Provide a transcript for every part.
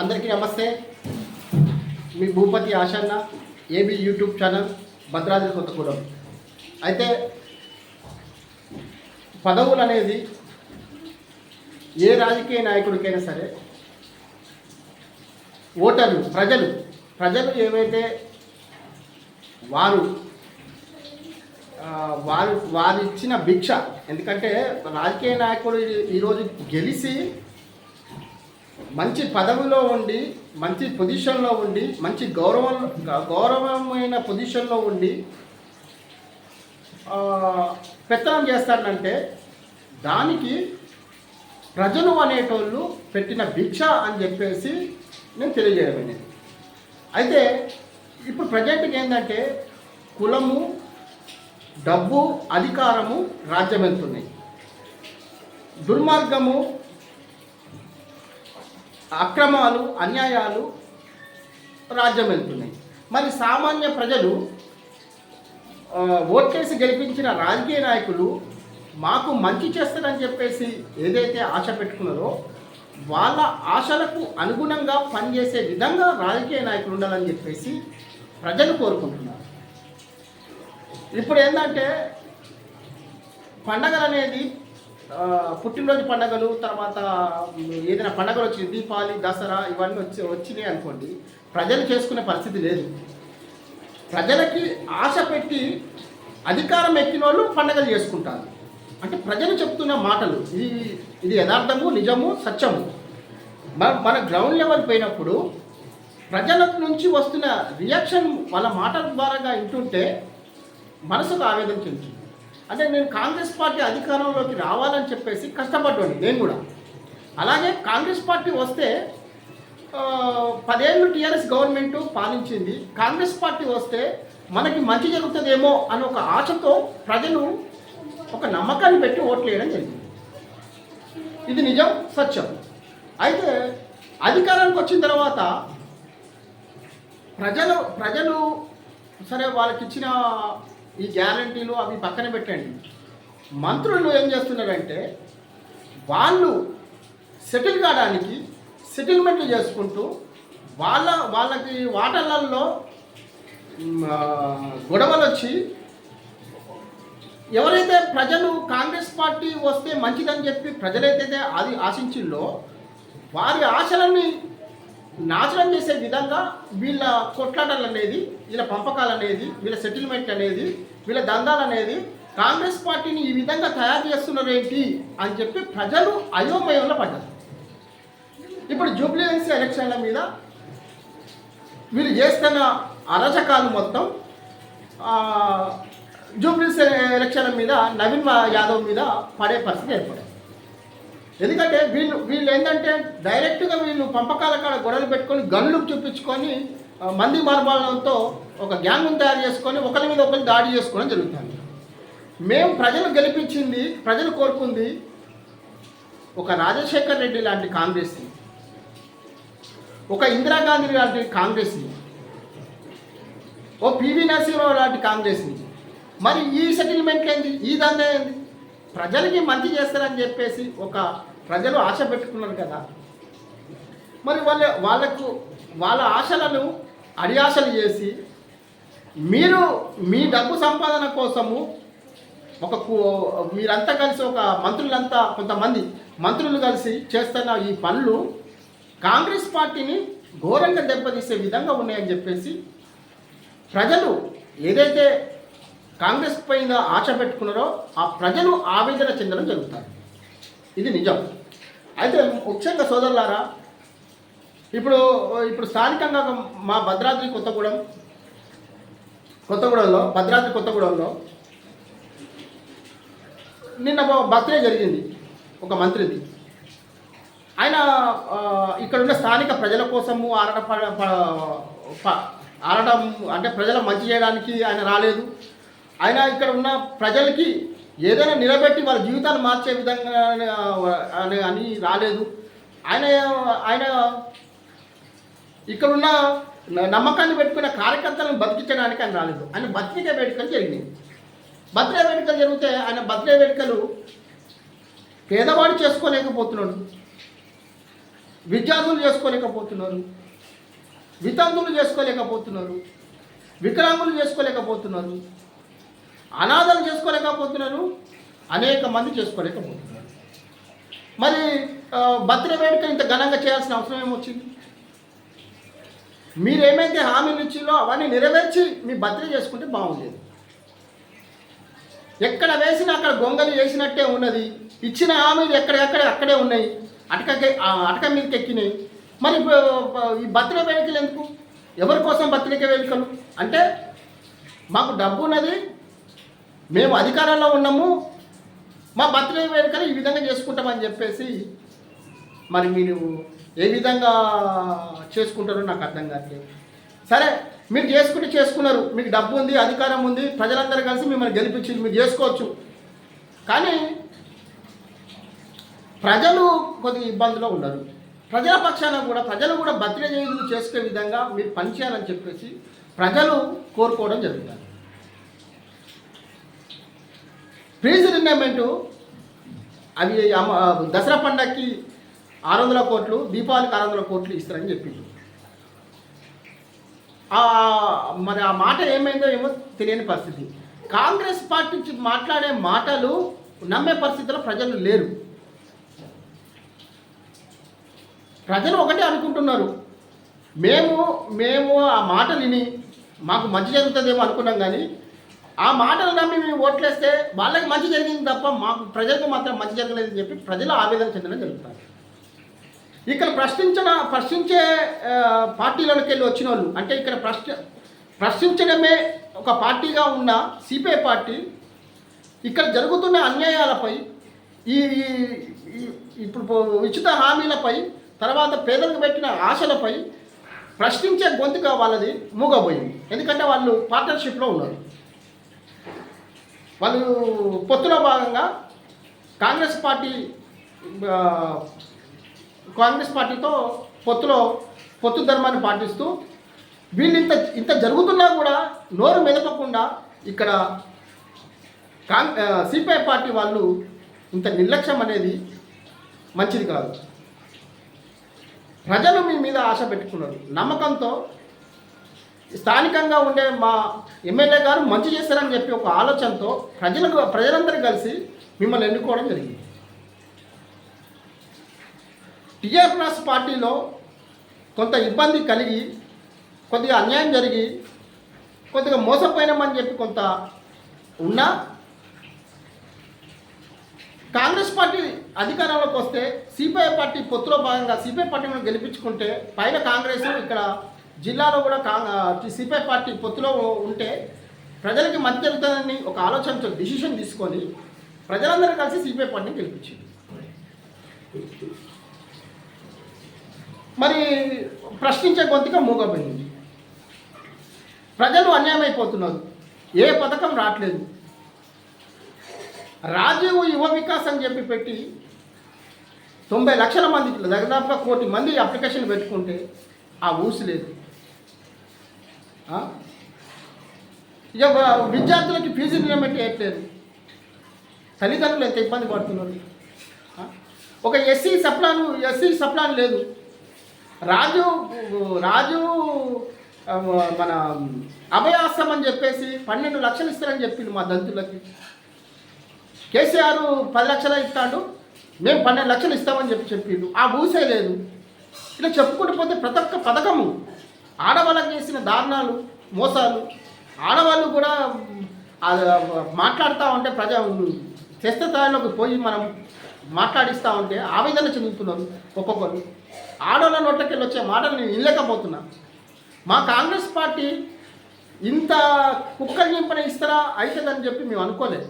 అందరికీ నమస్తే. మీ Bhupathi Ashanna, AB YouTube channel, Bhadradri Kothagudem. అయితే పదవులు అనేది ఏ రాజకీయ నాయకుడికైనా సరే ఓటర్లు ప్రజలు ఏవైతే వారు ఇచ్చిన భిక్ష. ఎందుకంటే రాజకీయ నాయకుడు ఈరోజు గెలిచి మంచి పదవిలో ఉండి, మంచి పొజిషన్లో ఉండి, మంచి గౌరవమైన పొజిషన్లో ఉండి పెత్తనం చేస్తాడంటే దానికి ప్రజలు అనేటోళ్ళు పెట్టిన భిక్ష అని చెప్పేసి నేను తెలియజేయమైనది. అయితే ఇప్పుడు ప్రజెంట్కి ఏంటంటే కులము, డబ్బు, అధికారము రాజ్యం వెళ్తున్నాయి. దుర్మార్గము, అక్రమాలు, అన్యాయాలు రాజ్యం వెళ్తున్నాయి. మరి సామాన్య ప్రజలు ఓట్లేసి గెలిపించిన రాజకీయ నాయకులు మాకు మంచి చేస్తారని చెప్పేసి ఏదైతే ఆశ పెట్టుకున్నారో వాళ్ళ ఆశలకు అనుగుణంగా పనిచేసే విధంగా రాజకీయ నాయకులు ఉండాలని చెప్పేసి ప్రజలు కోరుకుంటున్నారు. ఇప్పుడు ఏంటంటే పండగలు అనేది పుట్టినరోజు పండుగలు, తర్వాత ఏదైనా పండుగలు వచ్చింది, దీపావళి, దసరా ఇవన్నీ వచ్చినాయి అనుకోండి, ప్రజలు చేసుకునే పరిస్థితి లేదు. ప్రజలకి ఆశ పెట్టి అధికారం ఎక్కిన వాళ్ళు పండుగలు చేసుకుంటారు. అంటే ప్రజలు చెప్తున్న మాటలు ఇది యథార్థము, నిజము, సత్యము. మన గ్రౌండ్ లెవెల్ పోయినప్పుడు ప్రజల నుంచి వస్తున్న రియాక్షన్ వాళ్ళ మాటల ద్వారాగా వింటుంటే మనసుకు ఆవేదన చెందుతుంది. అంటే నేను కాంగ్రెస్ పార్టీ అధికారంలోకి రావాలని చెప్పేసి కష్టపడ్డాను నేను కూడా. అలాగే కాంగ్రెస్ పార్టీ వస్తే 10 ఏళ్ళు టీఆర్ఎస్ గవర్నమెంట్ పాలించింది. కాంగ్రెస్ పార్టీ వస్తే మనకి మంచి జరుగుతుందేమో అని ఒక ఆశతో ప్రజలు ఒక నమ్మకాన్ని పెట్టి ఓట్లు వేయడం జరిగింది. ఇది నిజం, సత్యం. అయితే అధికారానికి వచ్చిన తర్వాత ప్రజలు సరే వాళ్ళకి ఇచ్చిన ఈ గ్యారంటీలు అవి పక్కన పెట్టండి. మంత్రులు ఏం చేస్తున్నారంటే వాళ్ళు సెటిల్ కావడానికి సెటిల్మెంట్లు చేసుకుంటూ వాళ్ళకి వాటర్లలో గొడవలు వచ్చి ఎవరైతే ప్రజలు కాంగ్రెస్ పార్టీ వస్తే మంచిదని చెప్పి ప్రజలైతే అది ఆశించిందో వారి ఆశలన్నీ నాశనం చేసే విధంగా వీళ్ళ కొట్లాటలు అనేది, వీళ్ళ పంపకాలు అనేది, వీళ్ళ సెటిల్మెంట్ అనేది, వీళ్ళ దందాలు అనేది కాంగ్రెస్ పార్టీని ఈ విధంగా తయారు చేస్తున్నారు ఏంటి అని చెప్పి ప్రజలు అయోమయంలో పడ్డారు. ఇప్పుడు జూబ్లీహిల్స్ ఎలక్షన్ల మీద వీళ్ళు చేస్తున్న అరాచకాలు మొత్తం జూబ్లీహిల్స్ ఎలక్షన్ల మీద నవీన్ యాదవ్ మీద పడే పరిస్థితి ఏర్పడింది. ఎందుకంటే వీళ్ళు ఏంటంటే డైరెక్ట్గా వీళ్ళు పంపకాల కాడ గొడవలు పెట్టుకొని గన్లు చూపించుకొని మంది మార్బాలతో ఒక గ్యాంగ్ను తయారు చేసుకొని ఒకరి మీద ఒకరు దాడి చేసుకోవడం జరుగుతుంది. మేము ప్రజలు గెలిపించింది, ప్రజలు కోరుకుంది ఒక రాజశేఖర్ రెడ్డి లాంటి కాంగ్రెస్ని, ఒక ఇందిరాగాంధీ లాంటి కాంగ్రెస్ని, ఓ పివి నరసింహరావు లాంటి కాంగ్రెస్ని. మరి ఈ సెటిల్మెంట్ ఏంది, ఈ దందా ఏంది? ప్రజలకి మంచి చేస్తారని చెప్పేసి ప్రజలు ఆశ పెట్టుకున్నారు కదా. మరి వాళ్ళ ఆశలను అడియాశలు చేసి మీరు మీ డబ్బు సంపాదన కోసము మీరంతా కలిసి కొంతమంది మంత్రులు కలిసి చేస్తున్న ఈ పనులు కాంగ్రెస్ పార్టీని ఘోరంగా దెబ్బతీసే విధంగా ఉన్నాయని చెప్పేసి ప్రజలు ఏదైతే కాంగ్రెస్ పైన ఆశ పెట్టుకున్నారో ఆ ప్రజలు ఆవేదన చెందడం జరుగుతారు. ఇది నిజం. అయితే ముఖ్యంగా సోదరులారా, ఇప్పుడు స్థానికంగా మా భద్రాద్రి కొత్తగూడెంలో నిన్న బర్త్డే జరిగింది ఒక మంత్రిది. ఆయన ఇక్కడున్న స్థానిక ప్రజల కోసము ఆడటం అంటే ప్రజల మంచి చేయడానికి ఆయన రాలేదు. ఆయన ఇక్కడ ఉన్న ప్రజలకి ఏదైనా నిలబెట్టి వాళ్ళ జీవితాలు మార్చే విధంగా అని రాలేదు. ఆయన ఇక్కడున్న నమ్మకాన్ని పెట్టుకున్న కార్యకర్తలను బతికించడానికి ఆయన రాలేదు. ఆయన బర్త్డే వేడుకలు జరిగినాయి. బర్త్డే వేడుకలు జరిగితే ఆయన బర్త్డే వేడుకలు పేదవాడు చేసుకోలేకపోతున్నాడు. విద్యార్థులు చేసుకోలేకపోతున్నారు, వితంతులు చేసుకోలేకపోతున్నారు, వికలాంగులు చేసుకోలేకపోతున్నారు, అనాథలు చేసుకోలేకపోతున్నారు, అనేక మంది చేసుకోలేకపోతున్నారు. మరి బర్త్డే వేడుక ఇంత ఘనంగా చేయాల్సిన అవసరం ఏమొచ్చింది? మీరేమైతే హామీలు ఇచ్చిందో అవన్నీ నెరవేర్చి మీ బర్త్డే చేసుకుంటే బాగుండేది. ఎక్కడ వేసినా అక్కడ గొంగలి వేసినట్టే ఉన్నది. ఇచ్చిన హామీలు అక్కడే ఉన్నాయి, అటక మీదకి ఎక్కినాయి. మరి ఈ బర్త్డే వేడుకలు ఎందుకు? ఎవరి కోసం బర్త్డే వేడుకలు? అంటే మాకు డబ్బు ఉన్నది, మేము అధికారంలో ఉన్నాము, మా బర్త్డే వేడుకలు ఈ విధంగా చేసుకుంటామని చెప్పేసి మరి మీరు ఏ విధంగా చేసుకుంటారో నాకు అర్థం కావట్లేదు. సరే, మీరు చేసుకున్నారు, మీకు డబ్బు ఉంది, అధికారం ఉంది, ప్రజలందరూ కలిసి మిమ్మల్ని గెలిపించి మీరు చేసుకోవచ్చు. కానీ ప్రజలు కొద్దిగా ఇబ్బందులో ఉన్నారు. ప్రజల పక్షాన కూడా ప్రజలు కూడా బర్త్డే చేసుకునే విధంగా మీరు పనిచేయాలని చెప్పేసి ప్రజలు కోరుకోవడం జరుగుతుంది. ఫీజు రినమెంటు అవి దసరా పండగకి 600 కోట్లు, దీపావళికి 600 కోట్లు ఇస్తారని చెప్పింది. మరి ఆ మాట ఏమైందో ఏమో తెలియని పరిస్థితి. కాంగ్రెస్ పార్టీ మాట్లాడే మాటలు నమ్మే పరిస్థితిలో ప్రజలు లేరు. ప్రజలు ఒకటే అనుకుంటున్నారు, మేము ఆ మాటలు విని మాకు మంచి జరుగుతుందేమో అనుకున్నాం, కానీ ఆ మాటలు నమ్మి మేము ఓట్లేస్తే వాళ్ళకి మంచి జరిగింది తప్ప మాకు ప్రజలకు మాత్రం మంచి జరగలేదని చెప్పి ప్రజలు ఆవేదన చెందడం జరుగుతారు. ఇక్కడ ప్రశ్నించే పార్టీలకు వెళ్ళి వచ్చిన వాళ్ళు, అంటే ఇక్కడ ప్రశ్నించడమే ఒక పార్టీగా ఉన్న సిపిఐ పార్టీ ఇక్కడ జరుగుతున్న అన్యాయాలపై, ఈ ఇప్పుడు ఉచిత హామీలపై, తర్వాత పేదలకు పెట్టిన ఆశలపై ప్రశ్నించే గొంతుగా వాళ్ళది మూగబోయింది. ఎందుకంటే వాళ్ళు పార్ట్నర్షిప్లో ఉన్నారు. వాళ్ళు పొత్తులో భాగంగా కాంగ్రెస్ పార్టీతో పొత్తు ధర్మాన్ని పాటిస్తూ వీళ్ళు ఇంత జరుగుతున్నా కూడా నోరు మెదపకుండా ఇక్కడ సిపిఐ పార్టీ వాళ్ళు ఇంత నిర్లక్ష్యం అనేది మంచిది కాదు. ప్రజలు మీ మీద ఆశ పెట్టుకున్నారు, నమ్మకంతో స్థానికంగా ఉండే మా ఎమ్మెల్యే గారు మంచి చేస్తారని చెప్పి ఒక ఆలోచనతో ప్రజలందరూ కలిసి మిమ్మల్ని ఎన్నుకోవడం జరిగింది. టీఆర్ఎస్ పార్టీలో కొంత ఇబ్బంది కలిగి, కొద్దిగా అన్యాయం జరిగి, కొద్దిగా మోసపోయినామని చెప్పి కొంత ఉన్నా, కాంగ్రెస్ పార్టీ అధికారంలోకి వస్తే సిపిఐ పార్టీ పొత్తులో భాగంగా సిపిఐ పార్టీని గెలిపించుకుంటే పైన కాంగ్రెస్, ఇక్కడ జిల్లాలో కూడా సిపిఐ పార్టీ పొత్తులో ఉంటే ప్రజలకి మంచి జరుగుతుందని ఒక ఆలోచనతో డిసిషన్ తీసుకొని ప్రజలందరూ కలిసి సిపిఐ పార్టీని గెలిపించింది. మరి ప్రశ్నించే గొంతుగా మూగపోయింది. ప్రజలు అన్యాయమైపోతున్నారు, ఏ పథకం రావట్లేదు. రాజీవ్ యువ వికాస్ అని చెప్పి పెట్టి 90 లక్షల మంది, దాదాపుగా 1 కోటి మంది అప్లికేషన్ పెట్టుకుంటే ఆ ఊసి లేదు. ఇక విద్యార్థులకి ఫీజు రినమెంట్ వేయట్లేదు. తల్లిదండ్రులు ఎంత ఇబ్బంది పడుతున్నారు. ఒక ఎస్సీ సప్లాన్ లేదు. రాజు మన అభయాసం అని చెప్పేసి 12 లక్షలు ఇస్తారని చెప్పింది మా దంతులకి. కేసీఆర్ 10 లక్షలు ఇస్తాడు, మేము 12 లక్షలు ఇస్తామని చెప్పిండు. ఆ ఊసే లేదు. ఇలా చెప్పుకుంటూ పోతే ప్రతి ఒక్క పథకము, ఆడవాళ్ళకి చేసిన దారుణాలు, మోసాలు, ఆడవాళ్ళు కూడా మాట్లాడుతూ ఉంటే చేస్తే స్థాయిలోకి పోయి మనం మాట్లాడిస్తూ ఉంటే ఆవేదన చెందుతున్నారు ఒక్కొక్కరు. ఆడవాళ్ళ నోట్లకెళ్ళి వచ్చే మాటలు నేను వినలేకపోతున్నా. మా కాంగ్రెస్ పార్టీ ఇంత కుక్కలు నింపన ఇస్తారా అవుతుందని చెప్పి మేము అనుకోలేదు.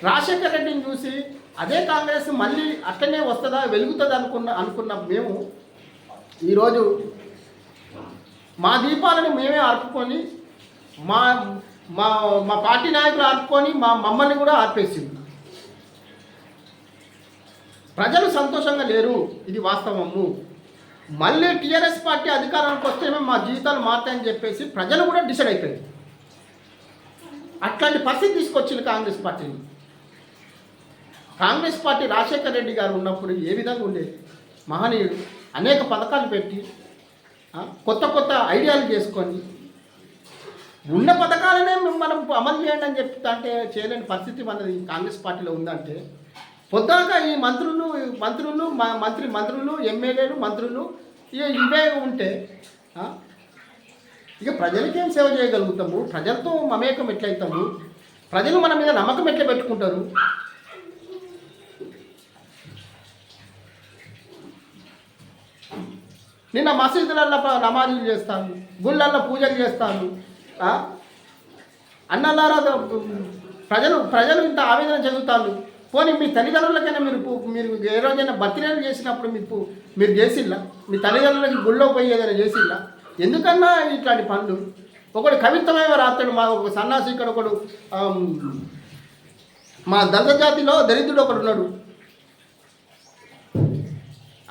రాజశేఖర్ రెడ్డిని చూసి అదే కాంగ్రెస్ మళ్ళీ అట్లనే వస్తుందా, వెలుగుతుంది అనుకున్న మేము ఈరోజు మా దీపాలను మేమే ఆర్పుకొని, మా మా మా పార్టీ నాయకులు ఆర్పుకొని మమ్మల్ని కూడా ఆర్పేసింది. ప్రజలు సంతోషంగా లేరు, ఇది వాస్తవము. మళ్ళీ టీఆర్ఎస్ పార్టీ అధికారానికి వస్తేనే మా జీవితాలు మారుతాయని చెప్పేసి ప్రజలు కూడా డిసైడ్ అయిపోయింది. అట్లాంటి పరిస్థితి తీసుకొచ్చింది కాంగ్రెస్ పార్టీని. కాంగ్రెస్ పార్టీ రాజశేఖర రెడ్డి గారు ఉన్నప్పుడు ఏ విధంగా ఉండేది? మహనీయుడు అనేక పథకాలు పెట్టి కొత్త కొత్త ఐడియాలు చేసుకొని ఉన్న పథకాలనే మనం అమలు చేయండి అని చెప్తా అంటే చేయలేని పరిస్థితి మనది కాంగ్రెస్ పార్టీలో ఉందంటే, పొద్దాక ఈ మంత్రులు ఎమ్మెల్యేలు మంత్రులు ఇవే ఉంటే ఇక ప్రజలకేం సేవ చేయగలుగుతాము? ప్రజలతో మమేకం ఎట్లయితాము? ప్రజలు మన మీద నమ్మకం ఎట్లా పెట్టుకుంటారు? నిన్న మసీదులలో నమాజులు చేస్తాను, గుళ్ళల్లో పూజలు చేస్తాను. అన్నలారా ప్రజలు ఇంత ఆవేదన చెందుతారు. పోనీ మీ తల్లిదండ్రులకైనా మీరు ఏ రోజైనా బర్త్డేలు చేసినప్పుడు మీరు చేసిల్లా? మీ తల్లిదండ్రులకి గుళ్ళో పోయి ఏదైనా చేసిల్లా? ఎందుకన్నా ఇట్లాంటి పనులు? ఒకడు కవిత్వమేమో రాస్తాడు. మా ఒక సన్నాసి ఇక్కడ ఒకడు మా దళిత జాతిలో దరిద్రుడు ఒకడు ఉన్నాడు.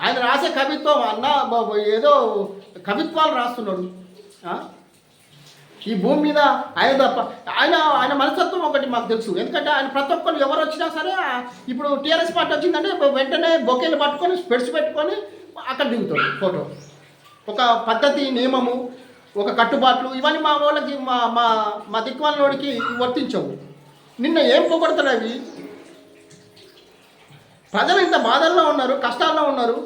ఆయన రాసే కవిత్వం ఏదో కవిత్వాలు రాస్తున్నాడు. ఈ భూమి మీద ఆయన మనస్తత్వం ఒకటి మాకు తెలుసు. ఎందుకంటే ఆయన ప్రతి ఒక్కరు ఎవరు వచ్చినా సరే, ఇప్పుడు టీఆర్ఎస్ పార్టీ వచ్చిందంటే వెంటనే బొకేలు పట్టుకొని స్పెట్స్ పెట్టుకొని అక్కడ దిగుతాడు ఫోటో. ఒక పద్ధతి, నియమము, ఒక కట్టుబాట్లు ఇవన్నీ మా వాళ్ళకి మా దిక్కువాళ్ళకి వర్తించవు. నిన్న ఏం పొగడతాడు అవి? ప్రజలు ఇంత బాధల్లో ఉన్నారు, కష్టాల్లో ఉన్నారు.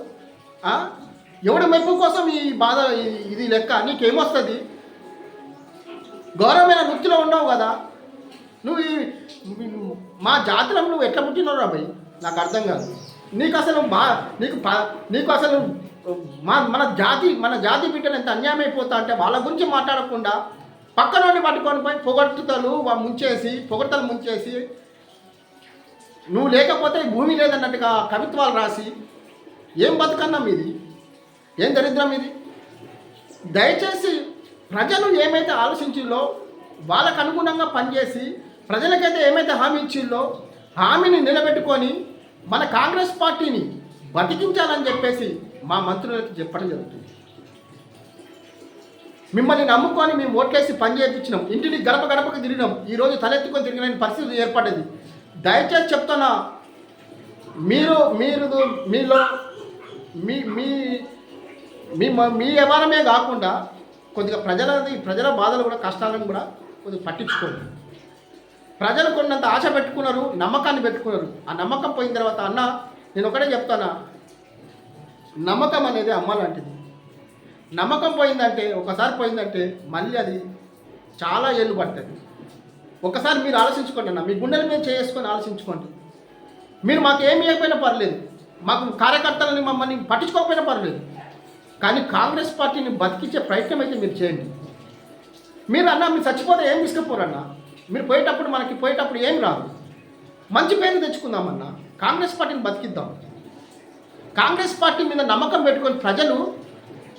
ఎవడి మెప్పు కోసం ఈ బాధ? ఇది లెక్క నీకేమొస్తుంది? గౌరవమైన వృత్తిలో ఉన్నావు కదా నువ్వు. మా జాతిలో నువ్వు ఎట్లా పుట్టినావు రా భయ్? నాకు అర్థం కాదు. నీకు అసలు మన జాతి బిడ్డలు ఎంత అన్యాయం అయిపోతా అంటే వాళ్ళ గురించి మాట్లాడకుండా పక్కనోని పట్టుకొని పోయి పొగడ్తలు ముంచేసి నువ్వు లేకపోతే భూమి లేదన్నట్టుగా కవిత్వాలు రాసి ఏం బతుకన్నా మీది? ఏం దరిద్రం ఇది? దయచేసి ప్రజలు ఏమైతే ఆలోచించిందో వాళ్ళకు అనుగుణంగా పనిచేసి ప్రజలకైతే ఏమైతే హామీ ఇచ్చిందో హామీని నిలబెట్టుకొని మన కాంగ్రెస్ పార్టీని బతికించాలని చెప్పేసి మా మంత్రులకి చెప్పడం జరుగుతుంది. మిమ్మల్ని నమ్ముకొని మేము ఓట్లేసి పని చేయించినాం, ఇంటిని గడప గడపకు తిరిగినాం. ఈరోజు తలెత్తుకొని తిరిగిన పరిస్థితి ఏర్పడ్డది. దయచేసి చెప్తున్నా, మీలో మీ వ్యవహారమే కాకుండా కొద్దిగా ప్రజల బాధలు కూడా, కష్టాలను కూడా కొద్దిగా పట్టించుకోండి. ప్రజలు కొన్నంత ఆశ పెట్టుకున్నారు, నమ్మకాన్ని పెట్టుకున్నారు. ఆ నమ్మకం పోయిన తర్వాత నేను ఒకటే చెప్తానా, నమ్మకం అనేది అమ్మ లాంటిది. నమ్మకం ఒకసారి పోయిందంటే మళ్ళీ అది చాలా ఏళ్ళు పడుతుంది. ఒకసారి మీరు ఆలోచించుకోండి అన్న, మీ గుండెల మీద చేసుకొని ఆలోచించుకోండి. మీరు మాకు ఏమి అయిపోయినా పర్లేదు, మాకు కార్యకర్తలని మమ్మల్ని పట్టించుకోకపోయినా పర్లేదు, కానీ కాంగ్రెస్ పార్టీని బతికించే ప్రయత్నం అయితే మీరు చేయండి. మీరు చచ్చిపోతే ఏం తీసుకుపోరన్నా? మీరు పోయేటప్పుడు ఏం రాదు. మంచి పేరు తెచ్చుకుందామన్నా, కాంగ్రెస్ పార్టీని బతికిద్దాం. కాంగ్రెస్ పార్టీ మీద నమ్మకం పెట్టుకొని ప్రజలు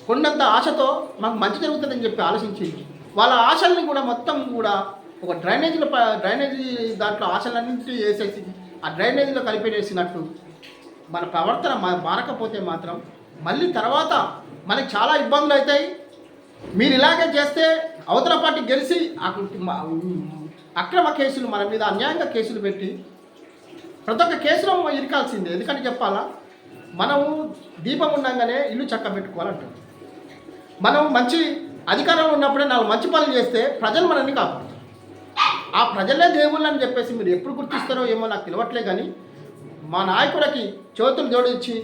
కొన్నంత ఆశతో మాకు మంచి జరుగుతుందని చెప్పి ఆలోచించి వాళ్ళ ఆశల్ని కూడా మొత్తం కూడా ఒక డ్రైనేజీ దాంట్లో ఆశలన్నింటినీ వేసేసి ఆ డ్రైనేజీలో కలిపేసినట్టు మన ప్రవర్తన మారకపోతే మాత్రం మళ్ళీ తర్వాత మనకి చాలా ఇబ్బందులు అవుతాయి. మీరు ఇలాగే చేస్తే అవతల పార్టీ గెలిచి అక్రమ కేసులు మన మీద అన్యాయంగా కేసులు పెట్టి ప్రతి ఒక్క కేసులో ఇరకాల్సిందే. ఎందుకంటే చెప్పాలా, మనము దీపం ఉండగానే ఇల్లు చక్క పెట్టుకోవాలంటారు. మనం మంచి అధికారంలో ఉన్నప్పుడే 4 మంచి పనులు చేస్తే ప్రజలు మనల్ని కాపాడుతారు. ఆ ప్రజలే దేవుళ్ళు అని చెప్పేసి మీరు ఎప్పుడు గుర్తిస్తారో ఏమో నాకు తెలియట్లే, కానీ మా నాయకుడికి చేతులు జోడించి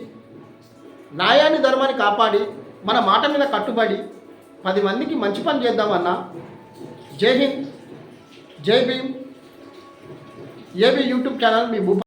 న్యాయాన్ని, ధర్మాన్ని కాపాడి మన మాట మీద కట్టుబడి 10 మందికి మంచి పని చేద్దామన్నా. జై హింద్, జై భీమ్. ఏబీ యూట్యూబ్ ఛానల్ మీ